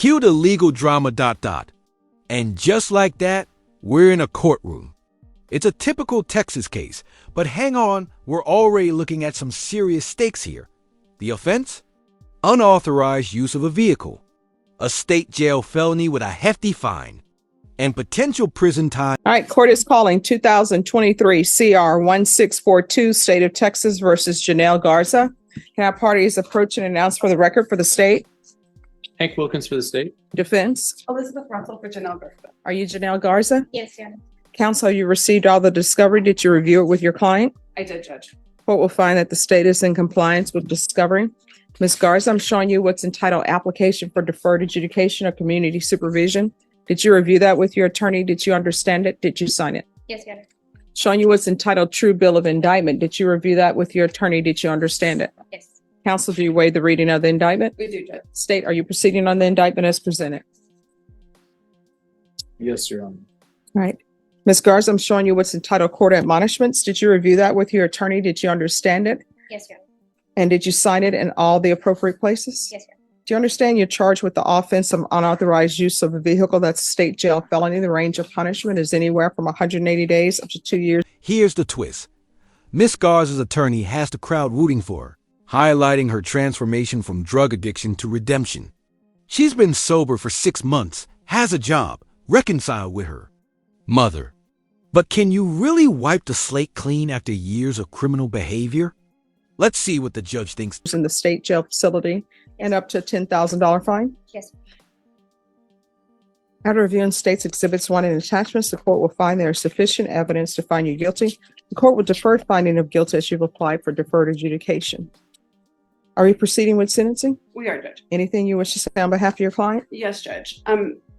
Cue the legal drama ... And just like that, we're in a courtroom. It's a typical Texas case, but hang on, we're already looking at some serious stakes here. The offense? Unauthorized use of a vehicle. A state jail felony with a hefty fine. And potential prison time. All right, court is calling 2023 CR 1642, State of Texas versus Janelle Garza. Can our parties approach and announce for the record for the state? Hank Wilkins for the state. Defense. Elizabeth Russell for Janelle Garza. Are you Janelle Garza? Yes, Your Honor. Counsel, you received all the discovery. Did you review it with your client? I did, Judge. Court will find that the state is in compliance with discovery. Ms. Garza, I'm showing you what's entitled Application for Deferred Adjudication or Community Supervision. Did you review that with your attorney? Did you understand it? Did you sign it? Yes, Your Honor. Showing you what's entitled True Bill of Indictment. Did you review that with your attorney? Did you understand it? Yes. Counsel, do you waive the reading of the indictment? We do, Judge. State, are you proceeding on the indictment as presented? Yes, Your Honor. All right. Ms. Garza, I'm showing you what's entitled Court Admonishments. Did you review that with your attorney? Did you understand it? Yes, Your Honor. And did you sign it in all the appropriate places? Yes, Your Honor. Do you understand you're charged with the offense of unauthorized use of a vehicle? That's a state jail felony. The range of punishment is anywhere from 180 days up to 2 years. Here's the twist. Miss Garza's attorney has the crowd rooting for her, highlighting her transformation from drug addiction to redemption. She's been sober for 6 months, has a job, reconciled with her mother. But can you really wipe the slate clean after years of criminal behavior? Let's see what the judge thinks. In the state jail facility and up to a $10,000 fine. Yes. After reviewing state's exhibits 1 and attachments, the court will find there is sufficient evidence to find you guilty. The court will defer finding of guilt as you've applied for deferred adjudication. Are we proceeding with sentencing? We are, Judge. Anything you wish to say on behalf of your client? Yes, Judge.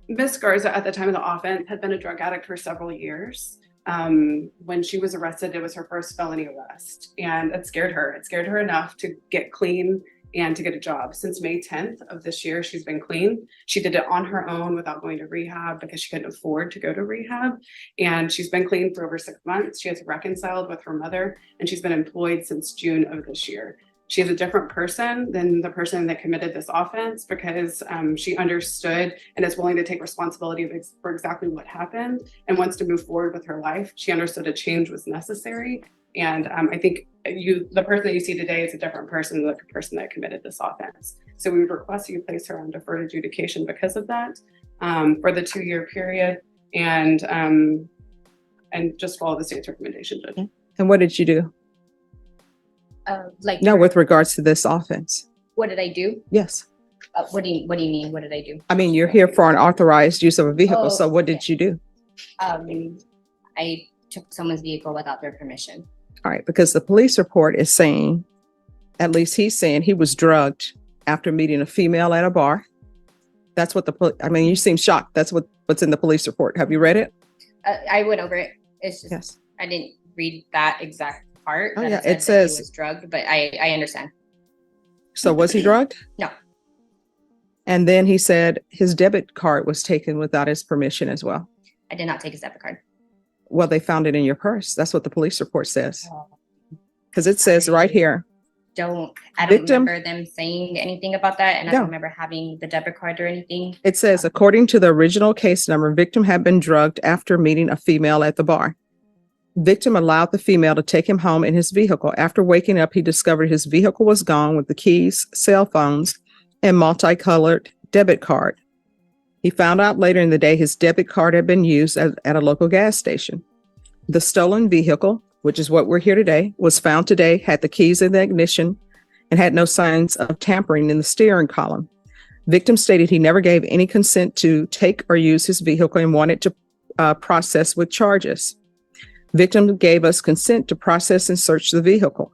Ms. Garza, at the time of the offense, had been a drug addict for several years. When she was arrested, it was her first felony arrest, and it scared her. It scared her enough to get clean and to get a job. Since May 10th of this year, she's been clean. She did it on her own without going to rehab because she couldn't afford to go to rehab. And she's been clean for over 6 months. She has reconciled with her mother, and she's been employed since June of this year. She is a different person than the person that committed this offense because she understood and is willing to take responsibility for exactly what happened and wants to move forward with her life. She understood a change was necessary. And I think the person that you see today is a different person than the person that committed this offense. So we would request you place her on deferred adjudication because of that for the 2-year period and just follow the state's recommendation, Judge. And what did you do? Like No, with regards to this offense. what did I do? Yes. What do you mean? What did I do? I mean, you're here for unauthorized use of a vehicle. Oh, So what did you do? I took someone's vehicle without their permission. All right, because the police report is saying, at least he's saying he was drugged after meeting a female at a bar. That's what I mean, you seem shocked. That's what's in the police report. Have you read it? I went over it. It's just Yes. I didn't read that exact part. Oh, that yeah, said it that says- he was drugged, but I understand. So was he drugged? No. And then he said his debit card was taken without his permission as well. I did not take his debit card. Well, they found it in your purse. That's what the police report says. Because it says right here, I don't Victim- remember them saying anything about that, and I No. don't remember having the debit card or anything. it says, according to the original case number, victim had been drugged after meeting a female at the bar. Victim allowed the female to take him home in his vehicle. After waking up, he discovered his vehicle was gone with the keys, cell phones, and multicolored debit card. He found out later in the day his debit card had been used at a local gas station. The stolen vehicle, which is what we're here today, was found today, had the keys in the ignition, and had no signs of tampering in the steering column. Victim stated he never gave any consent to take or use his vehicle and wanted to process with charges. Victim gave us consent to process and search the vehicle.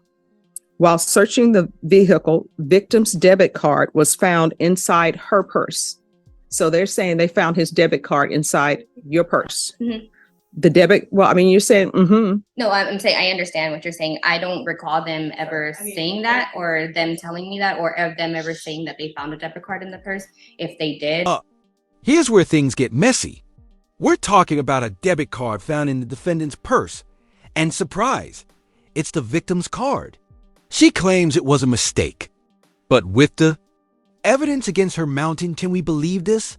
While searching the vehicle, victim's debit card was found inside her purse. So they're saying they found his debit card inside your purse. Mhm. The debit, well, I mean, you're saying, No, I'm saying I understand what you're saying. I don't recall them ever saying that, or them telling me that, or of them ever saying that they found a debit card in the purse. If they did, Here's where things get messy. We're talking about a debit card found in the defendant's purse. And surprise, it's the victim's card. She claims it was a mistake. But with the evidence against her mounting. Can we believe this?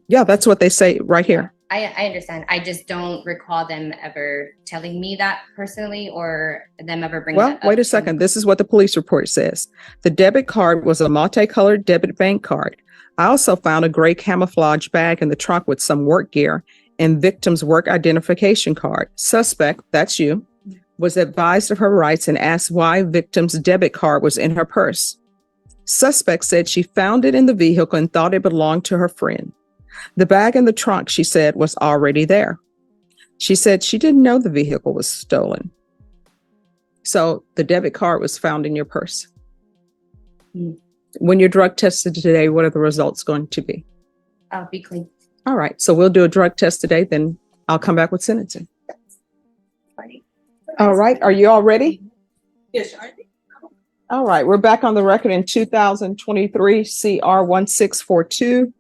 Yeah, that's what they say right here. I understand. I just don't recall them ever telling me that personally or them ever bringing Well, that up. wait a second. This is what the police report says. The debit card was a multicolored debit bank card. I also found a gray camouflage bag in the trunk with some work gear and victim's work identification card. Suspect, that's you, was advised of her rights and asked why victim's debit card was in her purse. Suspect said she found it in the vehicle and thought it belonged to her friend. The bag in the trunk, she said, was already there. She said she didn't know the vehicle was stolen. So the debit card was found in your purse. When you're drug tested today, what are the results going to be? I'll be clean. All right. So we'll do a drug test today, then I'll come back with sentencing. All right. Are you all ready? Yes, All right. We're back on the record in 2023 CR 1642.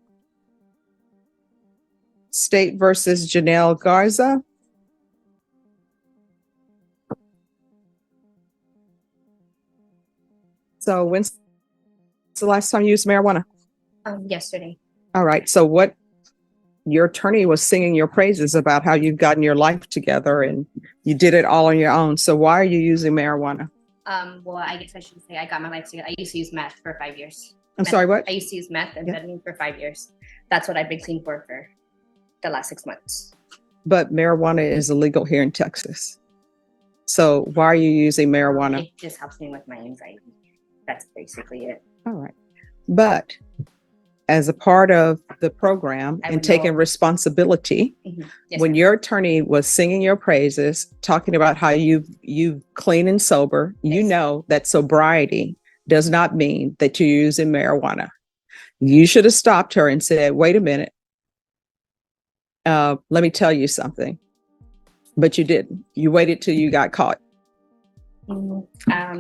State versus Janelle Garza. So when's the last time you used marijuana? Yesterday. All right. So what your attorney was singing your praises about how you've gotten your life together and you did it all on your own. So why are you using marijuana? Well, I guess I should say I got my life together. I used to use meth for 5 years. I'm sorry, what? I used to use meth and amphetamine for 5 years. That's what I've been clean for the last 6 months. But marijuana is illegal here in Texas. So why are you using marijuana? It just helps me with my anxiety. That's basically it. All right. But as a part of the program I and would taking know. responsibility, Yes, when ma'am. your attorney was singing your praises, talking about how you clean and sober, you Yes. know that sobriety does not mean that you're using marijuana. You should have stopped her and said, wait a minute. Let me tell you something. But you didn't. You waited till you got caught. I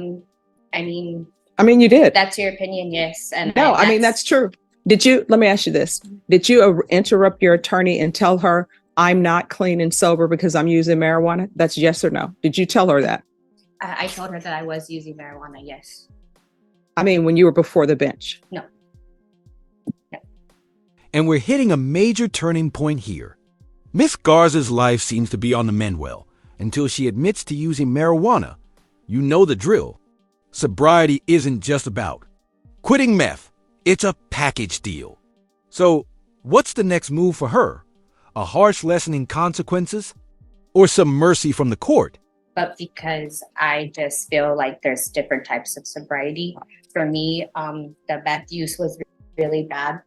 mean, You did. that's your opinion, yes. And No, that's true. Let me ask you this. Did you interrupt your attorney and tell her, I'm not clean and sober because I'm using marijuana? That's yes or no. Did you tell her that? I told her that I was using marijuana, yes. When you were before the bench. No. And we're hitting a major turning point here. Miss Garza's life seems to be on the mend well until she admits to using marijuana. You know the drill. Sobriety isn't just about quitting meth. It's a package deal. So what's the next move for her? A harsh lesson in consequences? Or some mercy from the court? But because I just feel like there's different types of sobriety. For me, the meth use was really bad.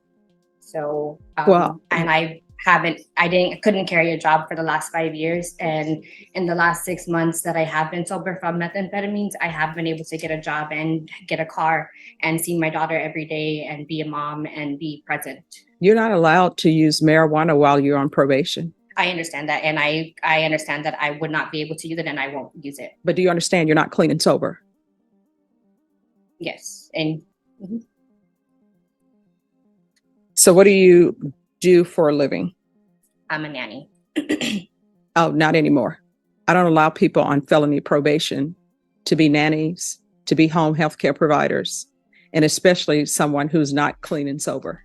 So, and I couldn't carry a job for the last 5 years. And in the last 6 months that I have been sober from methamphetamines, I have been able to get a job and get a car and see my daughter every day and be a mom and be present. You're not allowed to use marijuana while you're on probation. I understand that. And I understand that I would not be able to use it and I won't use it. But do you understand you're not clean and sober? Yes. And So what do you do for a living? I'm a nanny. Oh, not anymore. I don't allow people on felony probation to be nannies, to be home health care providers, and especially someone who's not clean and sober.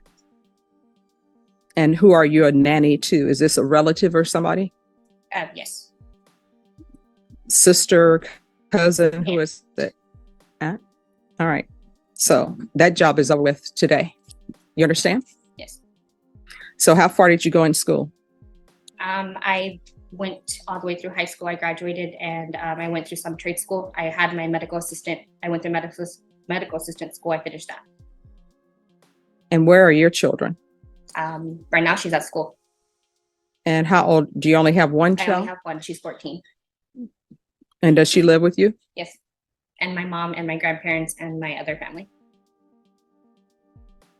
And who are you a nanny to? Is this a relative or somebody? Yes. Sister, cousin, who Yes. is it? All right. So that job is over with today. You understand? Yes. So how far did you go in school? I went all the way through high school. I graduated and I went through some trade school. I had my medical assistant. I went through medical assistant school. I finished that. And where are your children? Right now she's at school. And how old? Do you only have one I child? only have one. She's 14. And does she live with you? Yes. And my mom and my grandparents and my other family.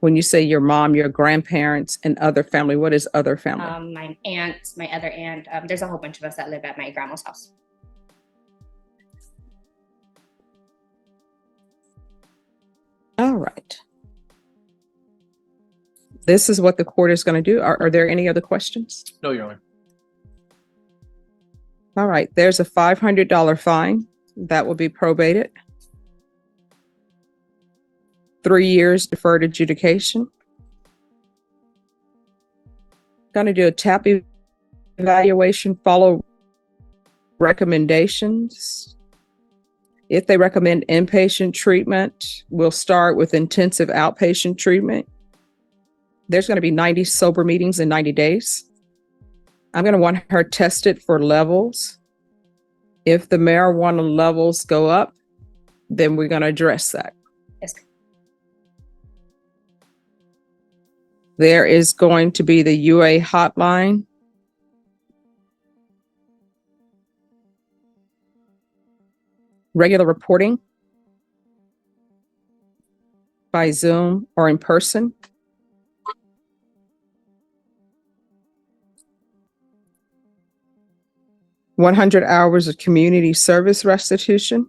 When you say your mom, your grandparents, and other family, what is other family? My aunt, my other aunt. There's a whole bunch of us that live at my grandma's house. All right. This is what the court is going to do. Are there any other questions? No, Your Honor. All right. There's a $500 fine that will be probated. 3 years deferred adjudication. Going to do a TAP evaluation, follow recommendations. If they recommend inpatient treatment, we'll start with intensive outpatient treatment. There's going to be 90 sober meetings in 90 days. I'm going to want her tested for levels. If the marijuana levels go up, then we're going to address that. Yes. There is going to be the UA hotline. Regular reporting by Zoom or in person. $100 hours of community service restitution.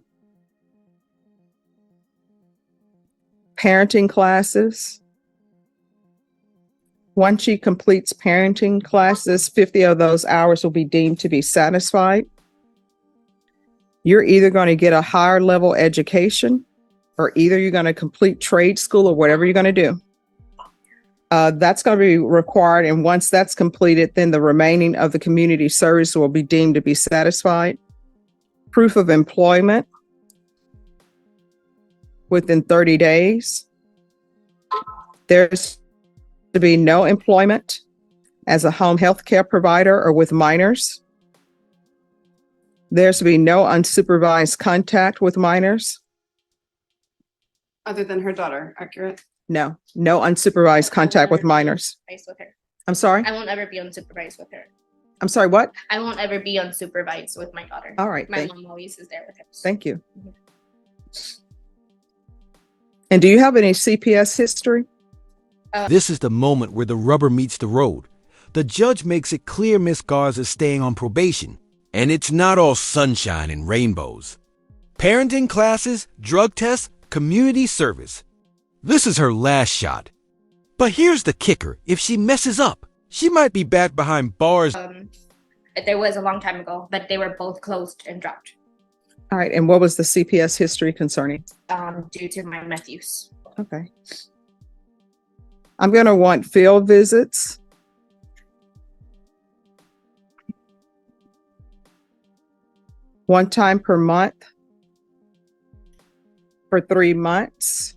Parenting classes. Once she completes parenting classes, 50 of those hours will be deemed to be satisfied. You're either going to get a higher level education, or either you're going to complete trade school or whatever you're going to do. That's going to be required. And once that's completed, then the remaining of the community service will be deemed to be satisfied. Proof of employment within 30 days. There's to be no employment as a home health care provider or with minors. There's to be no unsupervised contact with minors. Other than her daughter, accurate? No unsupervised contact with minors. With her. I'm sorry? I won't ever be unsupervised with her. I'm sorry, what? I won't ever be unsupervised with my daughter. All right. My mom always is there with her. Thank you. And do you have any CPS history? This is the moment where the rubber meets the road. The judge makes it clear Miss Garza is staying on probation, and it's not all sunshine and rainbows. Parenting classes, drug tests, community service. This is her last shot. But here's the kicker. If she messes up, she might be back behind bars. There was a long time ago, but they were both closed and dropped. All right. And what was the CPS history concerning? Due to my meth use. Okay. I'm going to want field visits. One time per month for 3 months.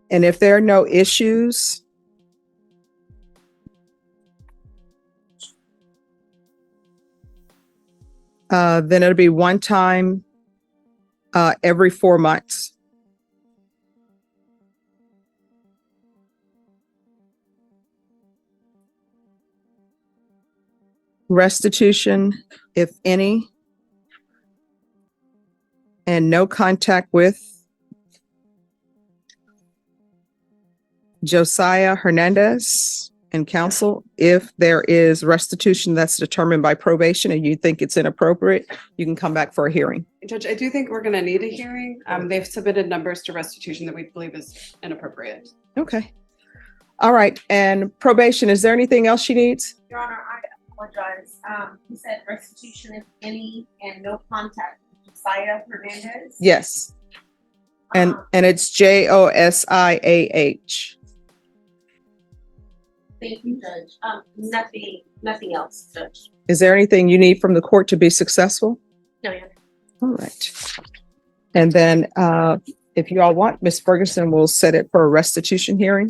And if there are no issues, then it'll be one time every 4 months. Restitution, if any, and no contact with Josiah Hernandez and counsel. If there is restitution that's determined by probation and you think it's inappropriate, you can come back for a hearing. Judge, I do think we're going to need a hearing. They've submitted numbers to restitution that we believe is inappropriate. Okay. All right. And probation, is there anything else she needs? Your Honor, I apologize. He said restitution, if any, and no contact with Josiah Hernandez. Yes. And it's Josiah. Thank you, Judge. Nothing else, Judge. Is there anything you need from the court to be successful? No, Your Honor. All right. And then if you all want, Ms. Ferguson will set it for a restitution hearing.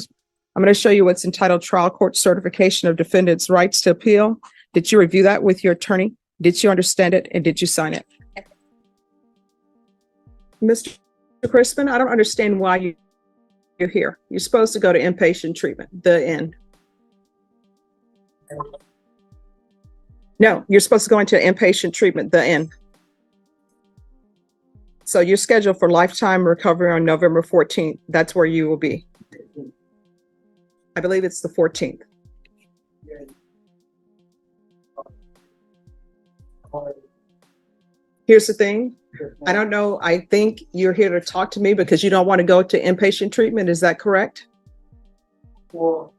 I'm going to show you what's entitled Trial Court Certification of Defendant's Rights to Appeal. Did you review that with your attorney? Did you understand it? And did you sign it? Okay. Mr. Crispin, I don't understand why you're here. You're supposed to go to inpatient treatment, the end. No, you're supposed to go into inpatient treatment, the end. So you're scheduled for lifetime recovery on November 14th. That's where you will be. I believe it's the 14th. Here's the thing. I don't know. I think you're here to talk to me because you don't want to go to inpatient treatment. Is that correct? No,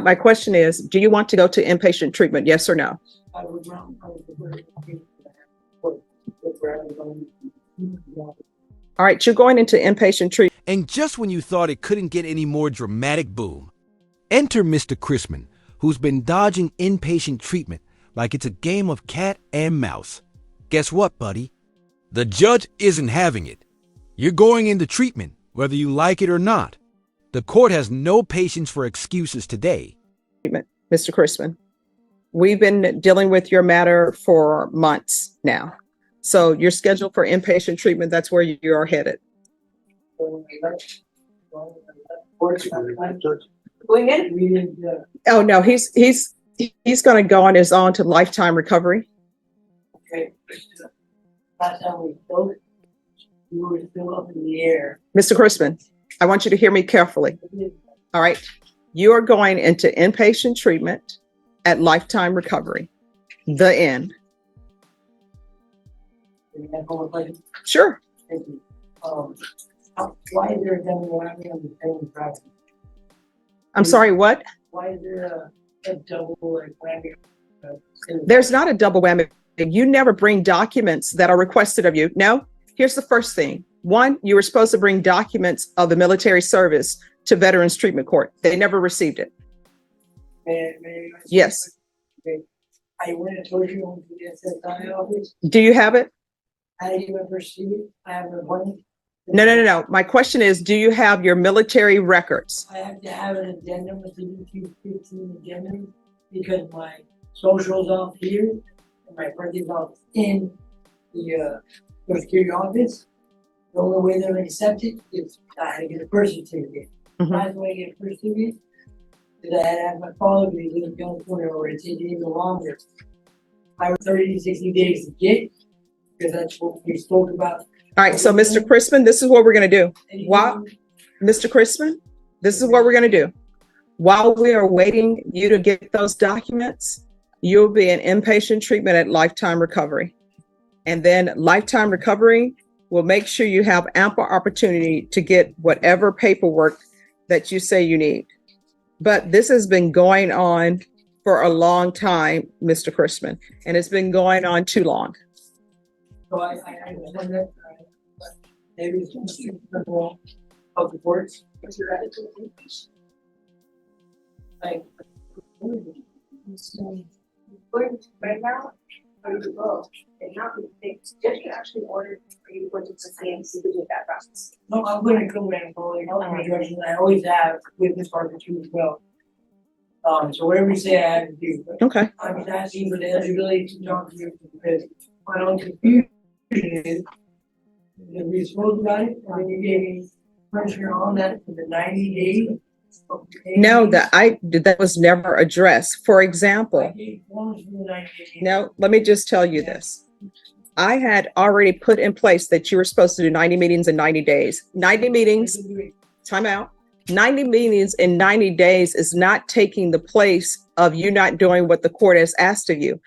my question is, do you want to go to inpatient treatment? Yes or no? All right, you're going into inpatient treatment. And just when you thought it couldn't get any more dramatic, boom. Enter Mr. Chrisman, who's been dodging inpatient treatment like it's a game of cat and mouse. Guess what, buddy? The judge isn't having it. You're going into treatment, whether you like it or not. The court has no patience for excuses today. Mr. Chrisman, we've been dealing with your matter for months now. So you're scheduled for inpatient treatment. That's where you are headed. Oh, no, he's going to go on his own to lifetime recovery. Okay. Last time we spoke, you were still up in the air. Mr. Chrisman, I want you to hear me carefully. All right. You are going into inpatient treatment at lifetime recovery. The end. Sure. Thank you. Why is there a double whammy on the same property? I'm sorry, what? Why is there a double whammy? There's not a double whammy. You never bring documents that are requested of you. No. Here's the first thing. One, you were supposed to bring documents of the military service to Veterans Treatment Court. They never received it. Yes. Okay. I went and told you to the SSI office. Do you have it? I didn't even receive it. I have an appointment. No. My question is, do you have your military records? I have to have an addendum with the UQ15 addendum because my social's off here and my birthday's off in the Social Security office. The only way they're gonna accept it is I had to get a birth certificate. That's the way I get a birth certificate. Because I had to have my father be living in California or it's taking even longer. I have 30 to 60 days to get because that's what we spoke about. All right, so Mr. Chrisman, this is what we're going to do. While, Mr. Chrisman, this is what we're going to do. While we are waiting you to get those documents, you'll be in inpatient treatment at lifetime recovery. And then lifetime recovery will make sure you have ample opportunity to get whatever paperwork that you say you need. But this has been going on for a long time, Mr. Chrisman, and it's been going on too long. So I understand that. Maybe it's just of the courts. Like, Right now, I'm to go. And now the judge can actually order for you to go to the CMC to do that process. no, I'm gonna go and follow the directions I always have with this part too as well. So whatever you say, I have to do. But Okay. I'm just asking for the eligibility to talk to you because my only confusion is that we spoke about it and then you gave me pressure on that for the 90 days. No, that was never addressed. For example, I gave forms for the 90 days. no, let me just tell you this. I had already put in place that you were supposed to do 90 meetings in 90 days. 90 meetings, time out. 90 meetings in 90 days is not taking the place of you not doing what the court has asked of you.